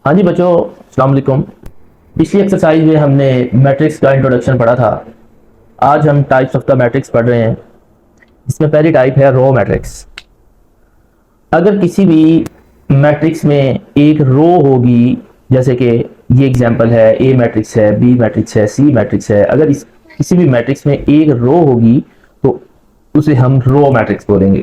हाँ जी बच्चों, अस्सलाम वालेकुम। पिछली एक्सरसाइज में हमने मैट्रिक्स का इंट्रोडक्शन पढ़ा था। आज हम टाइप्स ऑफ द मैट्रिक्स पढ़ रहे हैं। इसमें पहली टाइप है रो मैट्रिक्स। अगर किसी भी मैट्रिक्स में एक रो होगी, जैसे कि ये एग्जांपल है, ए मैट्रिक्स है, बी मैट्रिक्स है, सी मैट्रिक्स है। अगर इस किसी भी मैट्रिक्स में एक रो होगी तो उसे हम रो मैट्रिक्स बोलेंगे।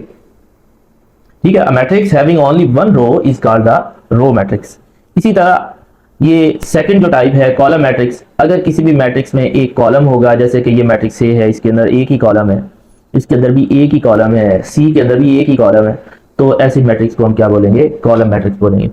ठीक है, matrix having only one row is called the row matrix. इसी तरह ये सेकंड जो टाइप है कॉलम मैट्रिक्स। अगर किसी भी मैट्रिक्स में एक कॉलम होगा, जैसे कि ये मैट्रिक्स ए है, इसके अंदर एक ही कॉलम है, इसके अंदर भी एक ही कॉलम है, सी के अंदर भी एक ही कॉलम है, तो ऐसी मैट्रिक्स को हम क्या बोलेंगे? कॉलम मैट्रिक्स बोलेंगे।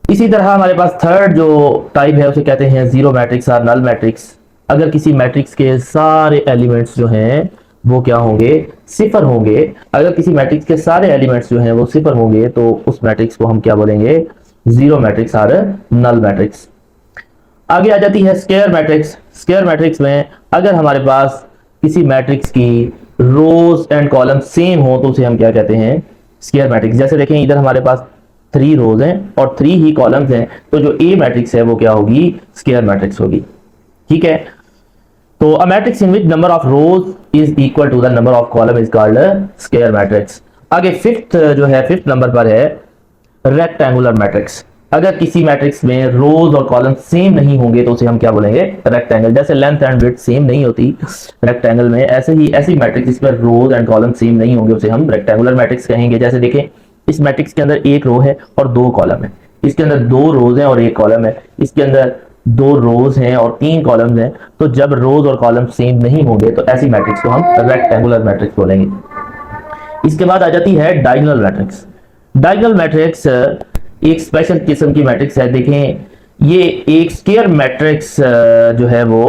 इसी तरह हमारे पास थर्ड जो टाइप है उसे कहते हैं जीरो मैट्रिक्स और नल मैट्रिक्स। अगर किसी मैट्रिक्स के सारे एलिमेंट्स जो हैं वो क्या होंगे? सिफर होंगे। अगर किसी मैट्रिक्स के सारे एलिमेंट्स जो हैं वो सिफर होंगे तो उस मैट्रिक्स को हम क्या बोलेंगे? जीरो मैट्रिक्स और नल मैट्रिक्स। आगे आ जाती है स्क्वायर मैट्रिक्स। स्क्वायर मैट्रिक्स में अगर हमारे पास किसी मैट्रिक्स की रोज एंड कॉलम सेम हो तो उसे हम क्या कहते हैं? Square matrix. जैसे देखें, इधर हमारे पास 3 रोज हैं और 3 ही कॉलम्स हैं, तो जो ए मैट्रिक्स है वो क्या होगी? स्क्वायर मैट्रिक्स होगी। ठीक है, तो a matrix in which number of rows is equal to the number of column is called square matrix. आगे फिफ्थ नंबर पर है रेक्टेंगुलर मैट्रिक्स। अगर किसी मैट्रिक्स में रोज और कॉलम सेम नहीं होंगे तो उसे हम क्या बोलेंगे? रेक्टेंगल। जैसे लेंथ एंड विड्थ सेम नहीं होती रेक्टेंगल में, ऐसे ही ऐसी मैट्रिक्स जिसमें रोज एंड कॉलम सेम नहीं होंगे उसे हम रेक्टेंगुलर मैट्रिक्स कहेंगे। जैसे देखें, इस मैट्रिक्स के अंदर एक रो है और 2 कॉलम है, इसके अंदर 2 रोज हैं और 1 कॉलम है, इसके अंदर 2 रोज हैं और 3 कॉलम्स हैं। तो जब रोज और कॉलम सेम नहीं होंगे तो ऐसी मैट्रिक्स को हम रेक्टेंगुलर मैट्रिक्स बोलेंगे। इसके बाद आ जाती है डायगोनल मैट्रिक्स। डायगोनल मैट्रिक्स एक स्पेशल किस्म की मैट्रिक्स है। देखें, ये एक स्क्वायर मैट्रिक्स जो है वो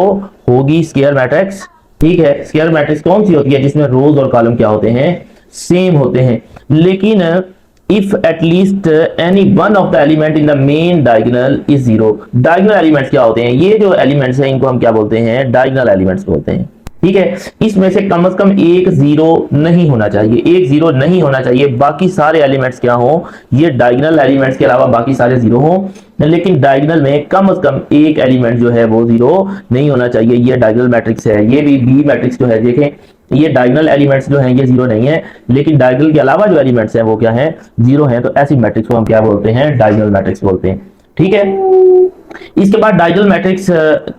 होगी स्क्वायर मैट्रिक्स। ठीक है, स्क्वायर मैट्रिक्स कौन सी होती है? जिसमें रोज और कॉलम क्या होते हैं? सेम होते हैं। लेकिन if at least any one of the element in the main diagonal is zero. Diagonal elements क्या होते हैं? ये जो एलिमेंट्स हैं इनको हम क्या बोलते हैं? डायगोनल एलिमेंट्स बोलते हैं। ठीक है, इसमें से कम से कम एक जीरो नहीं होना चाहिए, एक जीरो नहीं होना चाहिए। बाकी सारे एलिमेंट्स क्या हो? ये डायगोनल एलिमेंट्स के अलावा बाकी सारे जीरो हो, लेकिन डायगोनल में कम से कम एक एलिमेंट जो है वो जीरो नहीं होना चाहिए। ये डायगोनल मैट्रिक्स है। ये भी बी मैट्रिक्स जो है, देखें, ये डायगोनल एलिमेंट्स जो हैं ये जीरो नहीं है, लेकिन डायगोनल के अलावा जो एलिमेंट्स हैं वो क्या हैं? जीरो हैं। तो ऐसी मैट्रिक्स को हम क्या बोलते हैं? डायगोनल मैट्रिक्स बोलते हैं। ठीक है, इसके बाद डायगोनल मैट्रिक्स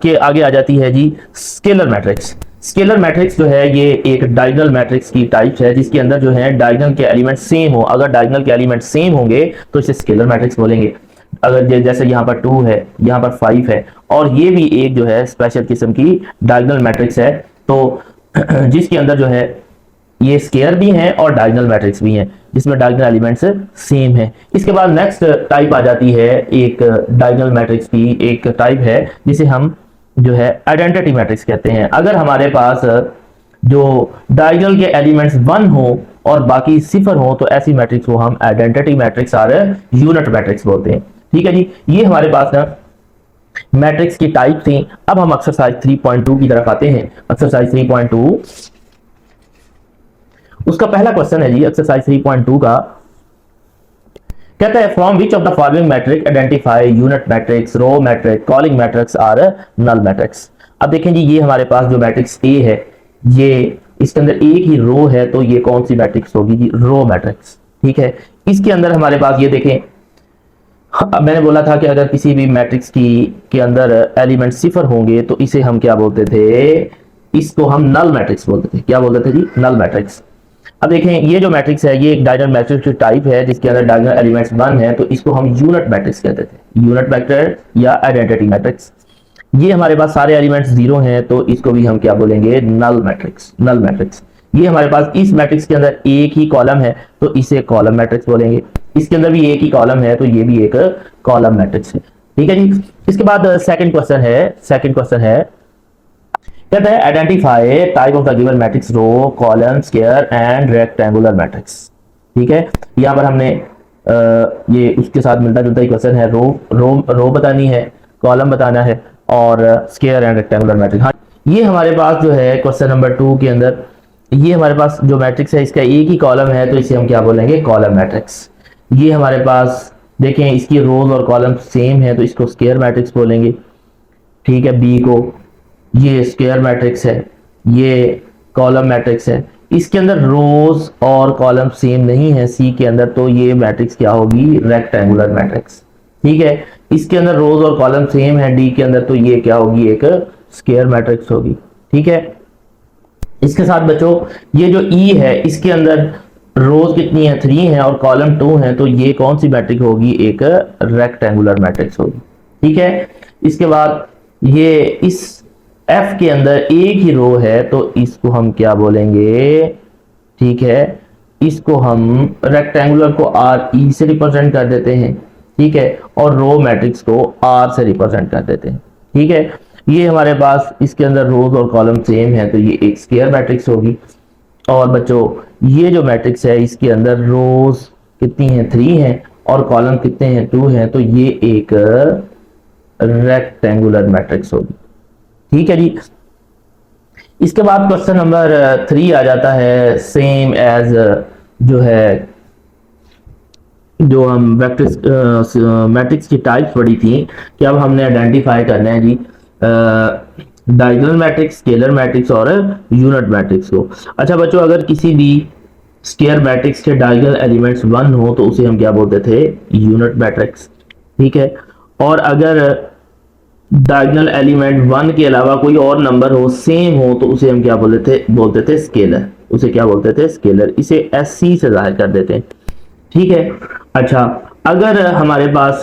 के आगे आ जाती है जी स्केलर मैट्रिक्स। स्केलर मैट्रिक्स जो है ये एक डायगोनल मैट्रिक्स की टाइप है जिसके अंदर जो है डायगोनल के एलिमेंट सेम हो। अगर डायगोनल के एलिमेंट सेम होंगे तो इसे स्केलर मैट्रिक्स बोलेंगे। अगर जैसे यहाँ पर 2 है, यहाँ पर 5 है, और ये भी एक जो है स्पेशल किस्म की डायगोनल मैट्रिक्स है, तो जिसके अंदर जो है ये स्केयर भी हैं और डायगोनल मैट्रिक्स भी हैं जिसमें डायगोनल एलिमेंट्स सेम है। इसके बाद नेक्स्ट टाइप आ जाती है एक डायगोनल मैट्रिक्स की एक टाइप है जिसे हम जो है आइडेंटिटी मैट्रिक्स कहते हैं। अगर हमारे पास जो डायगोनल के एलिमेंट्स 1 हो और बाकी सिफर हो तो ऐसी मैट्रिक्स को हम आइडेंटिटी मैट्रिक्स और यूनिट मैट्रिक्स बोलते हैं। ठीक है जी, ये हमारे पास ना मैट्रिक्स की टाइप थी। अब हम एक्सरसाइज 3.2 की तरफ आते हैं। एक्सरसाइज 3.2 उसका पहला क्वेश्चन है जी। एक्सरसाइज 3.2 का कहता है from which of the following matrix identify unit matrix, row matrix, column matrix और नल मैट्रिक्स। अब देखें जी, ये हमारे पास जो मैट्रिक्स ए है, ये इसके अंदर एक ही रो है, तो ये कौन सी मैट्रिक्स होगी जी? Row matrix. ठीक है, इसके अंदर हमारे पास ये देखें, अब मैंने बोला था कि अगर किसी भी मैट्रिक्स के अंदर एलिमेंट सिफर होंगे तो इसे हम क्या बोलते थे? इसको हम नल मैट्रिक्स बोलते थे। क्या बोलते थे जी? Null matrix. अब देखें, ये जो मैट्रिक्स है ये एक डायगोनल मैट्रिक्स की टाइप है जिसके अंदर डायगोनल एलिमेंट्स 1 है, तो इसको हम यूनिट मैट्रिक्स कहते थे। यूनिट मैट्रिक्स या आइडेंटिटी मैट्रिक्स। ये हमारे पास सारे एलिमेंट्स 0 हैं तो इसको भी हम क्या बोलेंगे? Null matrix. Null matrix. ये हमारे पास इस मैट्रिक्स के अंदर एक ही कॉलम है तो इसे कॉलम मैट्रिक्स बोलेंगे। इसके अंदर भी एक ही कॉलम है तो ये भी एक कॉलम मैट्रिक्स है। ठीक है जी, इसके बाद सेकंड क्वेश्चन है कहता है identify type of the given matrix, row, column, square and rectangular matrix. ठीक है, यहाँ पर हमने ये उसके साथ मिलता जुलता ही क्वेश्चन है। रो बतानी है, कॉलम बताना है और स्क्वायर एंड रेक्टेंगुलर मैट्रिक्स। हाँ, ये हमारे पास जो है क्वेश्चन नंबर 2 के अंदर ये हमारे पास जो मैट्रिक्स है इसका एक ही कॉलम है तो इसे हम क्या बोलेंगे? Column matrix. ये हमारे पास देखें इसकी रोज और कॉलम सेम है तो इसको स्क्वायर मैट्रिक्स बोलेंगे, ठीक है। बी को, ये स्क्वायर मैट्रिक्स है, ये कॉलम मैट्रिक्स है। इसके अंदर रोज और कॉलम सेम नहीं है सी के अंदर, तो ये मैट्रिक्स क्या होगी, रेक्टेंगुलर मैट्रिक्स, ठीक है। इसके अंदर रोज और कॉलम सेम है डी के अंदर, तो ये क्या होगी, एक स्क्वायर मैट्रिक्स होगी, ठीक है। इसके साथ बच्चों ये जो ई है इसके अंदर रोज कितनी है, 3 है और कॉलम 2 है, तो ये कौन सी मैट्रिक्स होगी, एक रेक्टेंगुलर मैट्रिक्स होगी, ठीक है। इसके बाद ये इस एफ के अंदर एक ही रो है तो इसको हम क्या बोलेंगे, ठीक है, इसको हम रेक्टेंगुलर को आर ई से रिप्रेजेंट कर देते हैं, ठीक है, और रो मैट्रिक्स को आर से रिप्रेजेंट कर देते हैं, ठीक है। ये हमारे पास इसके अंदर रोज और कॉलम सेम है तो ये एक स्क्वायर मैट्रिक्स होगी। और बच्चों ये जो मैट्रिक्स है इसके अंदर रोज कितनी है, 3 है और कॉलम कितने हैं, 2 हैं, तो ये एक रेक्टेंगुलर मैट्रिक्स होगी, ठीक है जी। इसके बाद क्वेश्चन नंबर 3 आ जाता है, सेम एज जो है, जो हम मैट्रिक्स मैट्रिक्स की टाइप्स पढ़ी थी कि अब हमने आइडेंटिफाई करना है जी डायगोनल मैट्रिक्स, स्केलर मैट्रिक्स और यूनिट मैट्रिक्स को। अच्छा बच्चों, अगर किसी भी स्क्वायर मैट्रिक्स के डायगोनल एलिमेंट्स 1 हो तो उसे हम क्या बोलते थे, यूनिट मैट्रिक्स, ठीक है। और अगर डायगोनल एलिमेंट 1 के अलावा कोई और नंबर हो, सेम हो, तो उसे हम क्या बोलते थे स्केलर, उसे क्या बोलते थे, स्केलर। इसे एस सी से जाहिर कर देते हैं, ठीक है। अच्छा, अगर हमारे पास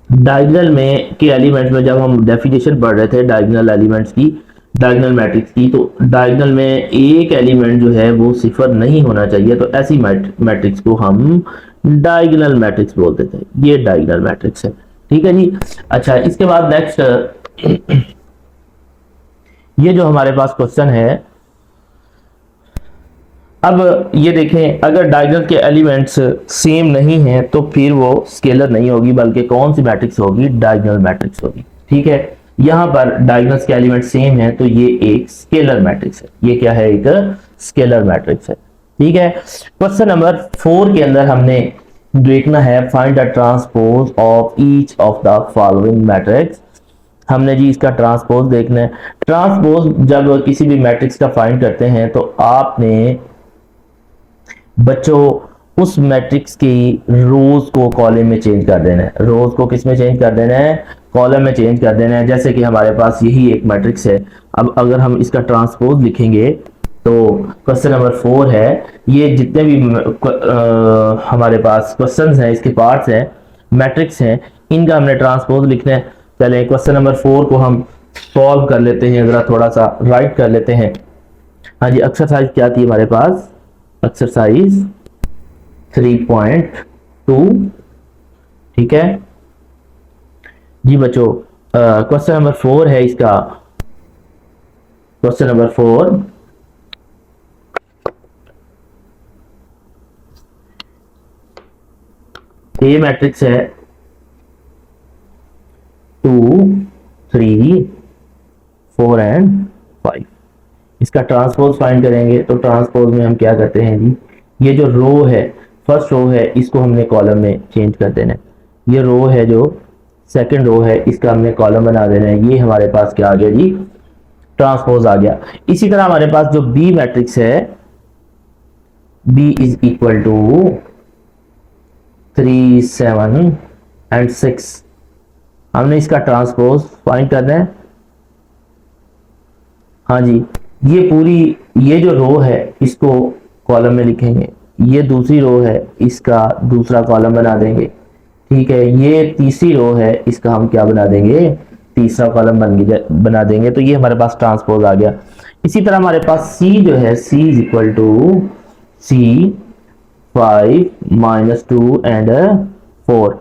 डायगोनल में के एलिमेंट्स में, जब हम डेफिनेशन पढ़ रहे थे डायगोनल एलिमेंट्स की, डायगोनल मैट्रिक्स की, तो डायगोनल में एक एलिमेंट जो है वो सिफर नहीं होना चाहिए, तो ऐसी मैट्रिक्स को हम डायगोनल मैट्रिक्स बोलते थे। ये डायगोनल मैट्रिक्स है, ठीक है जी। अच्छा, इसके बाद नेक्स्ट ये जो हमारे पास क्वेश्चन है, अब ये देखें, अगर डायगोनल के एलिमेंट्स सेम नहीं हैं तो फिर वो स्केलर नहीं होगी, बल्कि कौन सी मैट्रिक्स होगी, डायगोनल मैट्रिक्स होगी, ठीक है। यहां पर डायगोनल्स के एलिमेंट सेम है तो ये एक स्केलर मैट्रिक्स है, ये क्या है, एक स्केलर मैट्रिक्स है, ठीक है। क्वेश्चन नंबर 4 के अंदर हमने देखना है, find the transpose of each of the following matrix. हमने जी इसका ट्रांसपोज देखना है। ट्रांसपोज जब किसी भी मैट्रिक्स का फाइंड करते हैं तो आपने बच्चों उस मैट्रिक्स की रोज को कॉलम में चेंज कर देना है, रोज को किस में चेंज कर देना है, कॉलम में चेंज कर देना है। जैसे कि हमारे पास यही एक मैट्रिक्स है, अब अगर हम इसका ट्रांसपोज लिखेंगे तो क्वेश्चन नंबर 4 है, ये जितने भी हमारे पास क्वेश्चंस हैं, इसके पार्ट्स हैं, मैट्रिक्स हैं, इनका हमने ट्रांसपोज लिखना है। चले क्वेश्चन नंबर 4 को हम सॉल्व कर लेते हैं, जरा थोड़ा सा राइट कर लेते हैं। हाँ जी, एक्सरसाइज क्या थी हमारे पास, एक्सरसाइज 3.2, ठीक है जी बच्चों। क्वेश्चन नंबर 4 है इसका, क्वेश्चन नंबर 4, ए मैट्रिक्स है 2 3 4 एंड 5। इसका ट्रांसपोज फाइंड करेंगे तो ट्रांसपोज में हम क्या करते हैं जी, ये जो रो है, फर्स्ट रो है, इसको हमने कॉलम में चेंज कर देना है। ये रो है जो सेकंड रो है, इसका हमने कॉलम बना देना है। ये हमारे पास क्या आ गया जी, ट्रांसपोज आ गया। इसी तरह हमारे पास जो बी मैट्रिक्स है, B is equal to 3 7 and 6, हमने इसका ट्रांसपोज फाइंड करना है। हाँ जी, ये पूरी, ये जो रो है इसको कॉलम में लिखेंगे, ये दूसरी रो है, इसका दूसरा कॉलम बना देंगे, ठीक है। ये तीसरी रो है, इसका हम क्या बना देंगे, तीसरा कॉलम बना देंगे। तो ये हमारे पास ट्रांसपोज आ गया। इसी तरह हमारे पास सी जो है, C is equal to C 5 -2 and 4।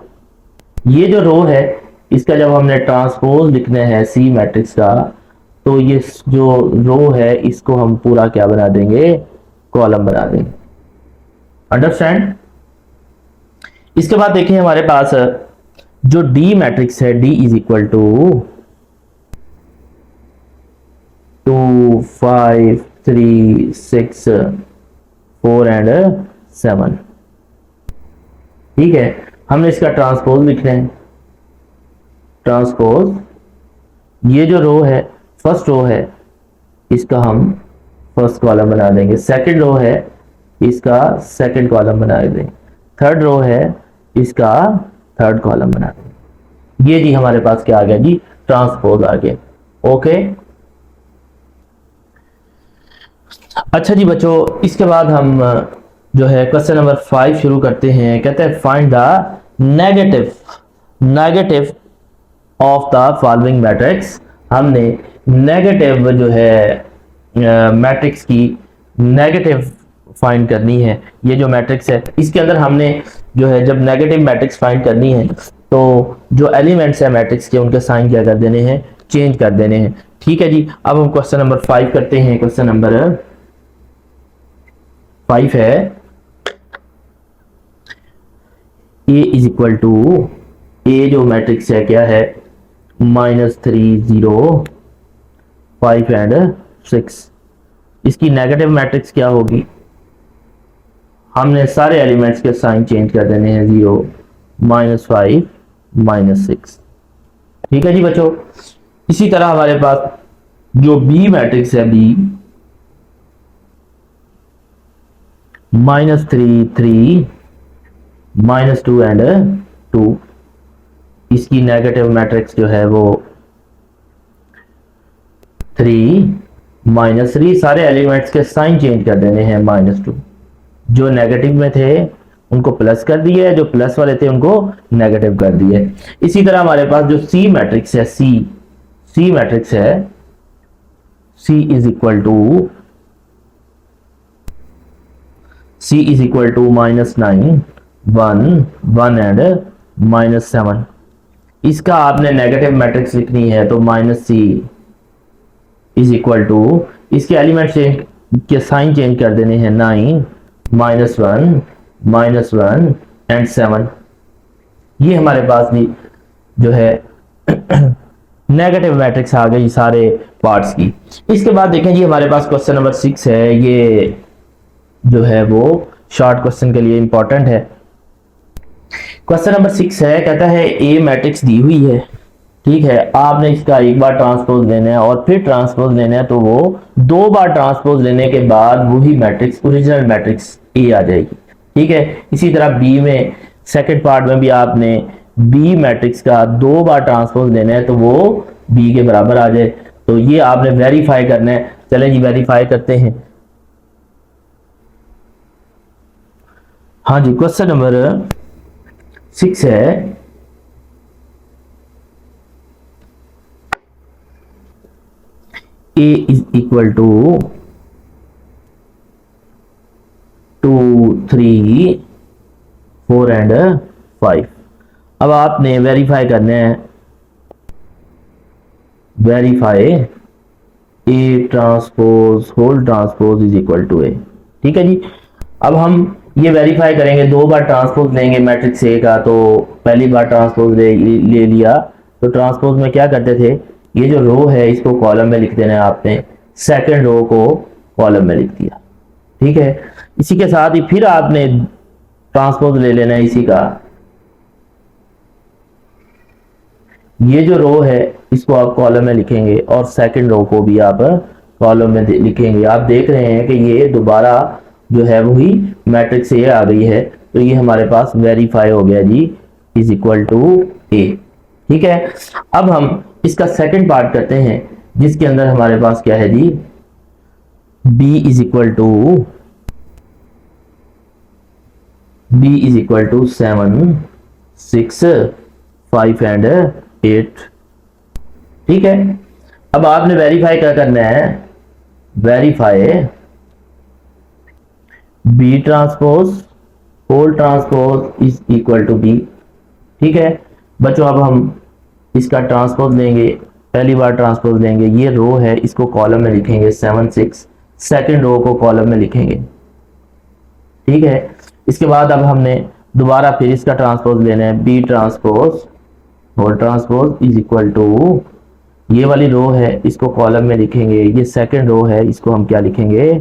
ये जो रो है इसका जब हमने ट्रांसपोज लिखना है सी मैट्रिक्स का, तो ये जो रो है इसको हम पूरा क्या बना देंगे, कॉलम बना देंगे। अंडरस्टैंड। इसके बाद देखिए हमारे पास जो डी मैट्रिक्स है, D is equal to 2 5 3 6 4 and 7, ठीक है। हमने इसका ट्रांसपोज लिखना है। ट्रांसपोज, ये जो रो है, फर्स्ट रो है, इसका हम फर्स्ट कॉलम बना देंगे। सेकंड रो है, इसका सेकंड कॉलम बना देंगे। थर्ड रो है, इसका थर्ड कॉलम बना देंगे। ये जी हमारे पास क्या आ गया जी, ट्रांसपोज आ गया। ओके, अच्छा जी बच्चों, इसके बाद हम जो है क्वेश्चन नंबर 5 शुरू करते हैं। कहते हैं find the negative of the following matrix. हमने नेगेटिव जो है मैट्रिक्स की नेगेटिव फाइंड करनी है। ये जो मैट्रिक्स है इसके अंदर हमने जो है जब नेगेटिव मैट्रिक्स फाइंड करनी है तो जो एलिमेंट्स है मैट्रिक्स के उनके साइन क्या कर देने हैं, चेंज कर देने हैं। ठीक है जी, अब हम क्वेश्चन नंबर 5 करते हैं। क्वेश्चन नंबर 5 है ए इज इक्वल टू, ए जो मैट्रिक्स है क्या है, -3 0 5 एंड 6। इसकी नेगेटिव मैट्रिक्स क्या होगी, हमने सारे एलिमेंट्स के साइन चेंज कर देने हैं, 0 -5 -6। ठीक है जी बच्चों, इसी तरह हमारे पास जो बी मैट्रिक्स है, बी -3 3 -2 एंड 2, इसकी नेगेटिव मैट्रिक्स जो है वो 3 -3, सारे एलिमेंट्स के साइन चेंज कर देने हैं, -2। जो नेगेटिव में थे उनको प्लस कर दिए, जो प्लस वाले थे उनको नेगेटिव कर दिए। इसी तरह हमारे पास जो सी मैट्रिक्स है, सी मैट्रिक्स है, C is equal to -9 1 1 and -7। इसका आपने नेगेटिव मैट्रिक्स लिखनी है तो -c इज इक्वल टू, इसके एलिमेंट के साइन चेंज कर देने हैं, 9 -1 एंड 7। ये हमारे पास भी जो है नेगेटिव मैट्रिक्स आ गई सारे पार्ट्स की। इसके बाद देखें जी हमारे पास क्वेश्चन नंबर 6 है। ये जो है वो शॉर्ट क्वेश्चन के लिए इंपॉर्टेंट है। क्वेश्चन नंबर 6 है, कहता है ए मैट्रिक्स दी हुई है, ठीक है, आपने इसका एक बार ट्रांसपोज लेना है और फिर ट्रांसपोज लेना है, तो वो 2 बार ट्रांसपोज लेने के बाद वही मैट्रिक्स, ओरिजिनल मैट्रिक्स ए आ जाएगी। ठीक है, इसी तरह बी में सेकंड पार्ट में भी आपने बी मैट्रिक्स का 2 बार ट्रांसपोज लेना है तो वो बी के बराबर आ जाए। तो ये आपने वेरीफाई करना है। चलें जी वेरीफाई करते हैं। हाँ जी, क्वेश्चन नंबर 6 है, a is equal to 2 3 4 and 5। अब आपने वेरीफाई करना है, verify A transpose whole transpose is equal to A. ठीक है जी, अब हम ये वेरीफाई करेंगे, 2 बार ट्रांसपोज लेंगे मैट्रिक्स ए का। तो पहली बार ट्रांसपोज ले लिया तो ट्रांसपोज में क्या करते थे, ये जो रो है इसको कॉलम में लिख देना है आपने, सेकंड रो को कॉलम में लिख दिया। ठीक है, इसी के साथ ही फिर आपने ट्रांसपोज ले लेना है इसी का, ये जो रो है इसको आप कॉलम में लिखेंगे और सेकंड रो को भी आप कॉलम में लिखेंगे। आप देख रहे हैं कि ये दोबारा जो है वही मैट्रिक्स ए आ गई है, तो ये हमारे पास वेरीफाई हो गया जी, इज इक्वल टू ए। ठीक है, अब हम इसका सेकंड पार्ट करते हैं जिसके अंदर हमारे पास क्या है जी, b is equal to 7 6 5 and 8। ठीक है, अब आपने वेरीफाई क्या करना है, verify B transpose whole transpose is equal to B. ठीक है बच्चों, अब हम इसका ट्रांसपोज लेंगे, पहली बार ट्रांसपोज लेंगे, ये रो है इसको कॉलम में लिखेंगे 7 6, सेकंड रो को कॉलम में लिखेंगे। ठीक है, इसके बाद अब हमने दोबारा फिर इसका ट्रांसपोज लेना है, B transpose whole transpose is equal to, ये वाली रो है इसको कॉलम में लिखेंगे, ये सेकंड रो है इसको हम क्या लिखेंगे,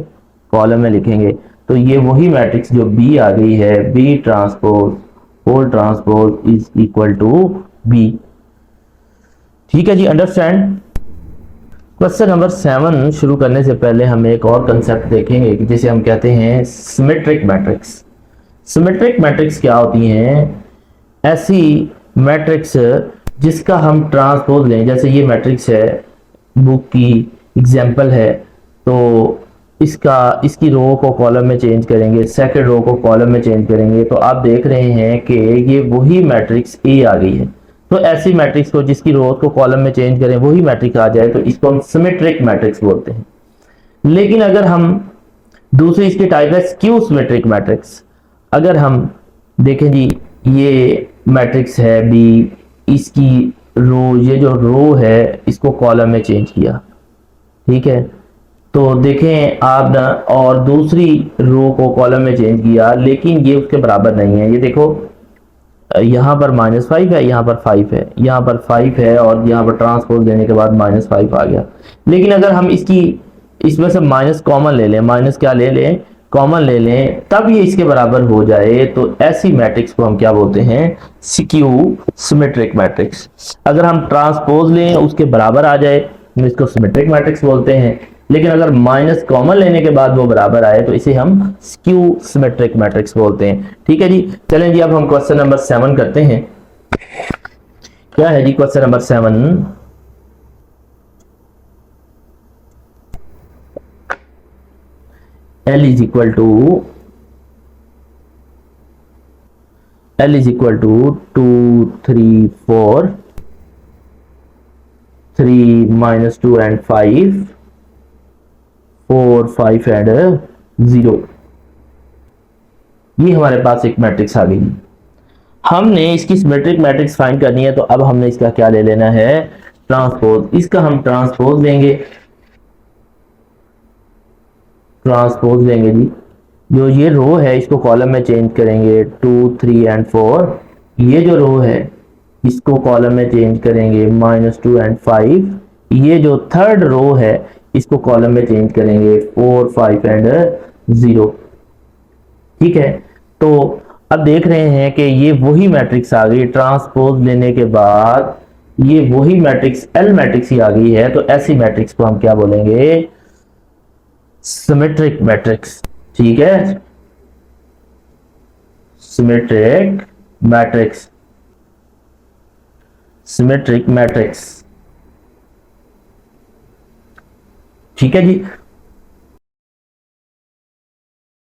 कॉलम में लिखेंगे। तो ये वही मैट्रिक्स जो बी आ गई है, B transpose whole transpose is equal to B. ठीक है जी, अंडरस्टैंड। क्वेश्चन नंबर 7 शुरू करने से पहले हम एक और कंसेप्ट देखेंगे कि जिसे हम कहते हैं सिमेट्रिक मैट्रिक्स। सिमेट्रिक मैट्रिक्स क्या होती हैं? ऐसी मैट्रिक्स जिसका हम ट्रांसपोज लें, जैसे ये मैट्रिक्स है, बुक की एग्जांपल है, तो इसकी रो को कॉलम में चेंज करेंगे, सेकंड रो को कॉलम में चेंज करेंगे, तो आप देख रहे हैं कि ये वही मैट्रिक्स ए आ गई है। तो ऐसी मैट्रिक्स को जिसकी रो को कॉलम में चेंज करें वही मैट्रिक्स आ जाए तो इसको हम सिमेट्रिक मैट्रिक्स बोलते हैं। लेकिन अगर हम दूसरी इसकी टाइप है स्क्यू सिमेट्रिक मैट्रिक्स। अगर हम देखें जी, ये मैट्रिक्स है बी, इसकी रो, ये जो रो है इसको कॉलम में चेंज किया, ठीक है, तो देखें आप ना, और दूसरी रो को कॉलम में चेंज किया, लेकिन ये उसके बराबर नहीं है। ये देखो, यहाँ पर -5 है, यहाँ पर 5 है, यहाँ पर 5 है, और यहाँ पर ट्रांसपोज देने के बाद -5 आ गया। लेकिन अगर हम इसमें से माइनस कॉमन ले लें, माइनस क्या ले लें, कॉमन ले लें, तब ये इसके बराबर हो जाए, तो ऐसी मैट्रिक्स को हम क्या बोलते हैं? Skew symmetric matrix. अगर हम ट्रांसपोज लें उसके बराबर आ जाए तो इसको सिमेट्रिक मैट्रिक्स बोलते हैं। लेकिन अगर माइनस कॉमन लेने के बाद वो बराबर आए तो इसे हम स्क्यू सिमेट्रिक मैट्रिक्स बोलते हैं। ठीक है जी, चलें जी, अब हम क्वेश्चन नंबर 7 करते हैं। क्या है जी question number 7? L is equal to 2, 3, 4, 3 minus 2 and 5, 4, 5 and 0। ये हमारे पास एक मैट्रिक्स आ गई। हमने इसकी सिमेट्रिक मैट्रिक्स फाइंड करनी है, तो अब हमने इसका क्या ले लेना है? ट्रांसपोज। इसका हम ट्रांसपोज लेंगे, जी। जो ये रो है इसको कॉलम में चेंज करेंगे, 2, 3 एंड 4। ये जो रो है इसको कॉलम में चेंज करेंगे, -2 एंड 5। ये जो थर्ड रो है इसको कॉलम में चेंज करेंगे, 4, 5 एंड 0। ठीक है, तो अब देख रहे हैं कि ये वही मैट्रिक्स आ गई। ट्रांसपोज लेने के बाद ये वही मैट्रिक्स एल मैट्रिक्स ही आ गई है, तो ऐसी मैट्रिक्स को हम क्या बोलेंगे? Symmetric matrix. ठीक है, सिमेट्रिक मैट्रिक्स, सिमेट्रिक मैट्रिक्स। ठीक है जी।